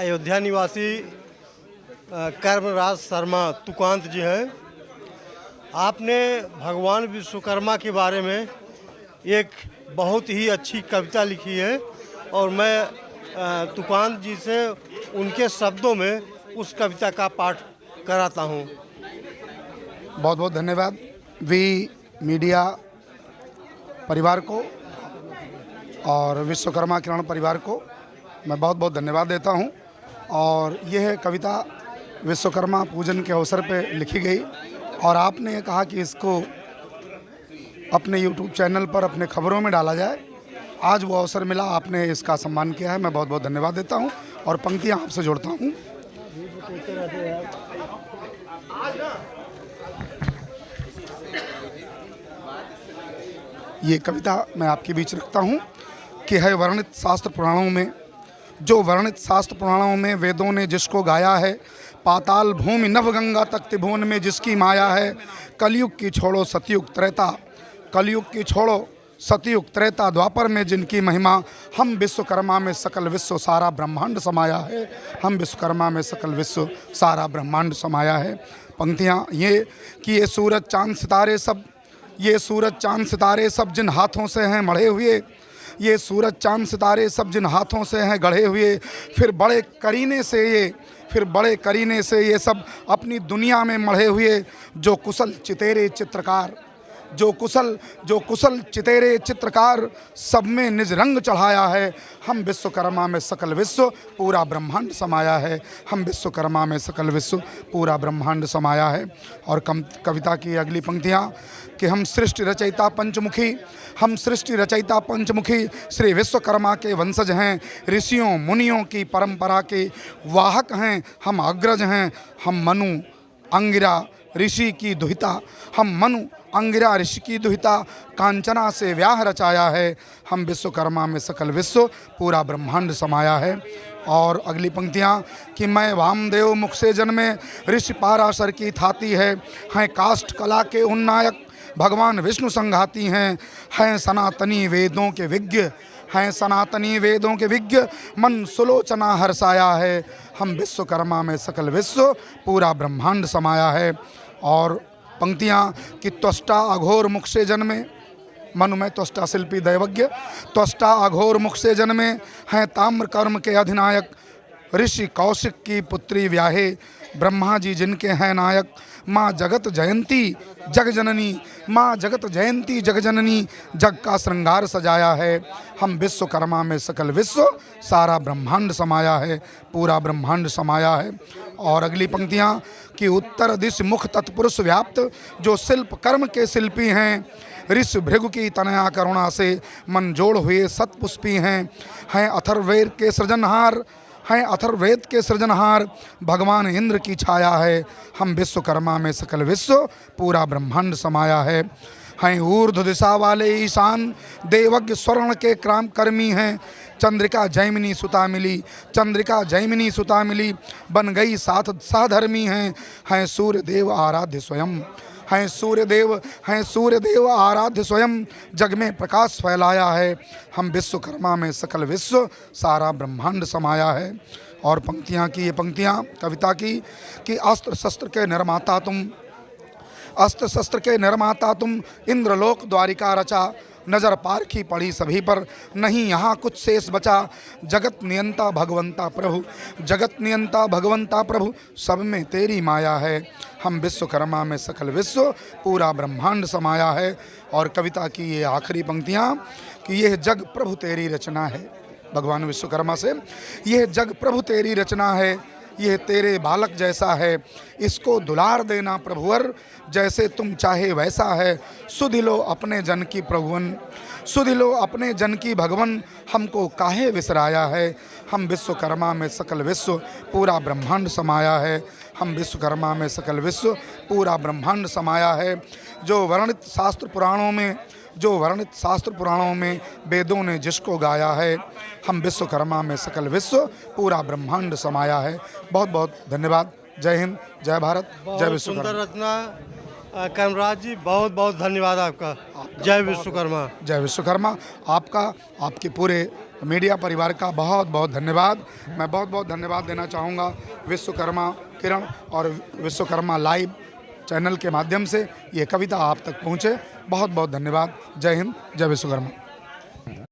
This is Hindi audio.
अयोध्या निवासी कर्मराज शर्मा तुकांत जी हैं। आपने भगवान विश्वकर्मा के बारे में एक बहुत ही अच्छी कविता लिखी है और मैं तुकांत जी से उनके शब्दों में उस कविता का पाठ कराता हूँ। बहुत बहुत धन्यवाद वी मीडिया परिवार को और विश्वकर्मा किरण परिवार को मैं बहुत बहुत धन्यवाद देता हूं। और यह कविता विश्वकर्मा पूजन के अवसर पर लिखी गई और आपने कहा कि इसको अपने YouTube चैनल पर अपने खबरों में डाला जाए। आज वो अवसर मिला, आपने इसका सम्मान किया है, मैं बहुत बहुत धन्यवाद देता हूं और पंक्तियां आपसे जोड़ता हूं। ये कविता मैं आपके बीच रखता हूं कि है वर्णित शास्त्र पुराणों में, जो वर्णित शास्त्र पुराणों में वेदों ने जिसको गाया है, पाताल भूमि नव गंगा तक त्रिभुवन में जिसकी माया है। कलयुग की छोड़ो सतयुग त्रेता, कलयुग की छोड़ो सतयुग त्रेता द्वापर में जिनकी महिमा, हम विश्वकर्मा में सकल विश्व सारा ब्रह्मांड समाया है। हम विश्वकर्मा में सकल विश्व सारा ब्रह्मांड समाया है। पंक्तियाँ ये कि ये सूरज चांद सितारे सब, ये सूरज चांद सितारे सब जिन हाथों से हैं मढ़े हुए, ये सूरज चांद सितारे सब जिन हाथों से हैं गढ़े हुए, फिर बड़े करीने से ये सब अपनी दुनिया में मढ़े हुए। जो कुशल चितेरे चित्रकार, जो कुशल चितेरे चित्रकार सब में निज रंग चढ़ाया है। हम विश्वकर्मा में सकल विश्व पूरा ब्रह्मांड समाया है। हम विश्वकर्मा में सकल विश्व पूरा ब्रह्मांड समाया है। और कविता की अगली पंक्तियाँ कि हम सृष्टि रचयिता पंचमुखी, हम सृष्टि रचयिता पंचमुखी श्री विश्वकर्मा के वंशज हैं। ऋषियों मुनियों की परंपरा के वाहक हैं, हम अग्रज हैं। हम मनु अंगिरा ऋषि की दुहिता, हम मनु अंगिरा ऋषि की दुहिता कांचना से व्याह रचाया है। हम विश्वकर्मा में सकल विश्व पूरा ब्रह्मांड समाया है। और अगली पंक्तियाँ कि मैं वामदेव मुख से जन्मे ऋषि पाराशर की थाती है। हैं काष्ठ कला के उन्नायक भगवान विष्णु संघाती हैं सनातनी वेदों के विज्ञ, हैं सनातनी वेदों के विज्ञ मन सुलोचना हर्षाया है। हम विश्वकर्मा में सकल विश्व पूरा ब्रह्मांड समाया है। और पंक्तियाँ कि त्वष्टा अघोर मुख से जन्मे, मनु में त्वष्टा शिल्पी दैवज्ञ, त्वष्टा अघोर मुख से जन्मे हैं ताम्र कर्म के अधिनायक। ऋषि कौशिक की पुत्री व्याहे ब्रह्मा जी जिनके हैं नायक। माँ जगत जयंती जगजननी, माँ जगत जयंती जगजननी जग का श्रृंगार सजाया है। हम विश्वकर्मा में सकल विश्व सारा ब्रह्मांड समाया है, पूरा ब्रह्मांड समाया है। और अगली पंक्तियाँ कि उत्तर दिश मुख तत्पुरुष व्याप्त जो शिल्प कर्म के शिल्पी हैं। ऋषि भृगु की तनया करुणा से मन जोड़ हुए सतपुष्पी हैं अथर्ववेद के सृजनहार, हैं अथर्ववेद के सृजनहार भगवान इंद्र की छाया है। हम विश्वकर्मा में सकल विश्व पूरा ब्रह्मांड समाया है। हैं ऊर्ध्व दिशा वाले ईशान देवज्ञ स्वर्ण के क्राम कर्मी हैं। चंद्रिका जैमिनी सुता मिली, चंद्रिका जैमिनी सुता मिली बन गई साथ सहधर्मी हैं सूर्य देव आराध्य स्वयं, हैं सूर्य देव आराध्य स्वयं जग में प्रकाश फैलाया है। हम विश्वकर्मा में सकल विश्व सारा ब्रह्मांड समाया है। और पंक्तियाँ की ये पंक्तियाँ कविता की कि अस्त्र शस्त्र के निर्माता तुम, अस्त्र शस्त्र के निर्माता तुम इंद्रलोक द्वारिका रचा। नज़र पारखी पड़ी सभी पर नहीं यहाँ कुछ शेष बचा। जगत नियंता भगवंता प्रभु, जगत नियंता भगवंता प्रभु सब में तेरी माया है। हम विश्वकर्मा में सकल विश्व पूरा ब्रह्मांड समाया है। और कविता की ये आखिरी पंक्तियाँ कि यह जग प्रभु तेरी रचना है, भगवान विश्वकर्मा से, यह जग प्रभु तेरी रचना है। यह तेरे बालक जैसा है, इसको दुलार देना प्रभुवर, जैसे तुम चाहे वैसा है। सुधिलो अपने जन की प्रभुवन, सुधिलो अपने जन की भगवन, हमको काहे विसराया है। हम विश्वकर्मा में सकल विश्व पूरा ब्रह्मांड समाया है। हम विश्वकर्मा में सकल विश्व पूरा ब्रह्मांड समाया है। जो वर्णित शास्त्र पुराणों में, जो वर्णित शास्त्र पुराणों में वेदों ने जिसको गाया है, हम विश्वकर्मा में सकल विश्व पूरा ब्रह्मांड समाया है। बहुत बहुत धन्यवाद। जय हिंद, जय भारत, जय विश्वकर्मा। सुंदर रचना कर्मराज जी, बहुत बहुत धन्यवाद आपका। जय विश्वकर्मा। जय विश्वकर्मा। आपका, आपके पूरे मीडिया परिवार का बहुत बहुत धन्यवाद। मैं बहुत बहुत धन्यवाद देना चाहूँगा विश्वकर्मा किरण और विश्वकर्मा लाइव चैनल के माध्यम से ये कविता आप तक पहुँचे। बहुत बहुत धन्यवाद। जय हिंद, जय विश्वकर्मा।